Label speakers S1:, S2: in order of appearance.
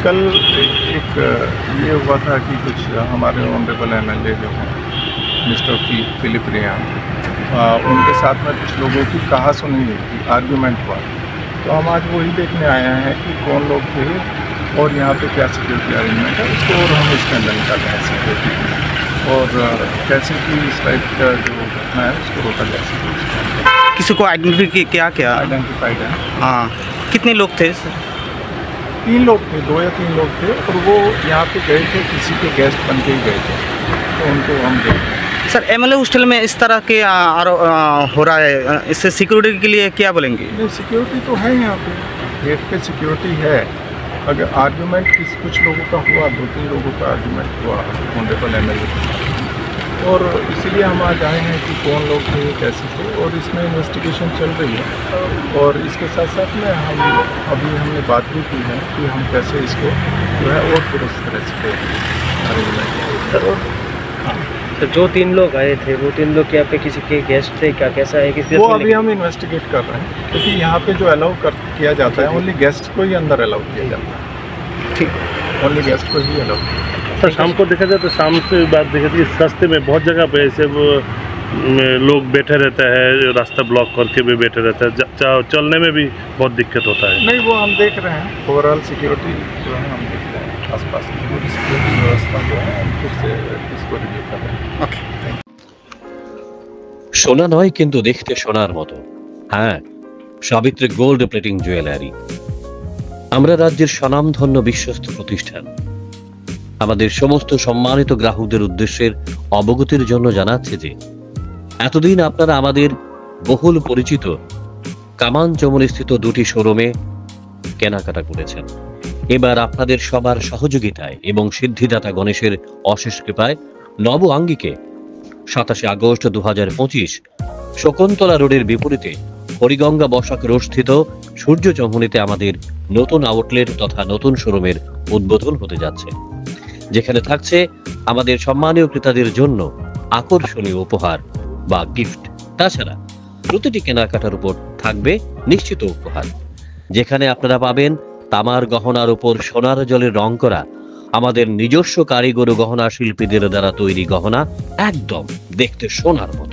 S1: कल एक ये हुआ था कि कुछ हमारे ऑनरेबल एमएलए जो हैं मिस्टर फिलिप रेयान, उनके साथ में कुछ लोगों की कहा-सुनी हुई थी, आर्गूमेंट हुआ। तो हम आज वही देखने आए हैं कि कौन लोग थे और यहाँ पे क्या सिक्योरिटी अरेंजमेंट है, उसको और हम इसके अंदर निकाल रहे हैं सिक्योरिटी और कैसे कि इस टाइप का जो घटना है उसको रोका जा सके।
S2: किसी को आइडेंटिफाई किया
S1: आइडेंटिफाइड है।
S2: हाँ, कितने लोग थे?
S1: 3 लोग थे, 2 या 3 लोग थे और वो यहाँ पे गए थे, किसी के गेस्ट बन के ही गए थे, तो उनको हम देख रहे हैं।
S2: सर, एमएलए हॉस्टल में इस तरह के हो रहा है, इससे सिक्योरिटी के लिए क्या बोलेंगे?
S1: नहीं, सिक्योरिटी तो है यहाँ पे, गेट पे सिक्योरिटी है। अगर आर्गूमेंट कुछ लोगों का हुआ, 2-3 लोगों का आर्गूमेंट हुआ ऑनरेबल एमएलए के साथ, और इसीलिए हम आज आए हैं कि कौन लोग थे, कैसे थे, और इसमें इन्वेस्टिगेशन चल रही है। और इसके साथ साथ में हमने बात भी की है कि हम कैसे इसको जो है और दुरुस्त तरह से करें।
S3: तो जो 3 लोग आए थे, वो 3 लोग क्या पे किसी के गेस्ट थे, क्या कैसा है, किस
S1: वो अभी हम इन्वेस्टिगेट कर रहे हैं, क्योंकि यहाँ पे जो अलाउ किया जाता है ओनली गेस्ट को ही अंदर अलाउ किया जाता है।
S2: ठीक,
S1: ओनली गेस्ट को ही अलाउ।
S4: सर, शाम को देखा जाए तो शाम से बात देखा जाए, इस रास्ते में बहुत जगह पे ऐसे वो लोग बैठे रहते हैं, रास्ता ब्लॉक करके भी बैठे रहते हैं, चलने में भी बहुत दिक्कत होता है।
S1: नहीं, वो हम देख रहे हैं, ओवरऑल सिक्योरिटी जो है हम देख रहे हैं, आसपास की पूरी सिक्योरिटी व्यवस्था जो है हम फिर से इसको रिव्यू कर रहे हैं।
S2: ओके।
S5: সোনা নয় কিন্তু দেখতে সোনার মতো। হ্যাঁ, সাবিত্রী গোল্ড প্লেটিং জুয়েলারি আমরা রাজ্যের স্বনামধন্য বিশ্বস্ত প্রতিষ্ঠান। আমাদের সমস্ত সম্মানিত গ্রাহকদের উদ্দেশ্যের অবগতির জন্য জানাচ্ছে যে এতদিন আপনারা আমাদের বহুল পরিচিত কামান চমনিস্থিত 2টি শোরুমে কেনাকাটা করেছেন। এবার আপনাদের সবার সহযোগিতায় এবং সিদ্ধিদাতা গণেশের অশেষ কৃপায় নব আঙ্গিকে 27 আগস্ট 2025 শকুন্তলা রোডের বিপরীতে হরিগঙ্গা বসাক রোড স্থিত সূর্য চৌমুহনীতে আমাদের নতুন আউটলেট তথা নতুন শোরুমের উদ্বোধন হতে যাচ্ছে, যেখানে থাকছে আমাদের সম্মানীয় ক্রেতাদের জন্য আকর্ষণীয় উপহার বা গিফট। তাছাড়া প্রতিটি কেনাকাটার উপর থাকবে নিশ্চিত উপহার, যেখানে আপনারা পাবেন তামার গহনার উপর সোনার জলে রং করা আমাদের নিজস্ব কারিগর গহনা শিল্পীদের দ্বারা তৈরি গহনা, একদম দেখতে সোনার মতো।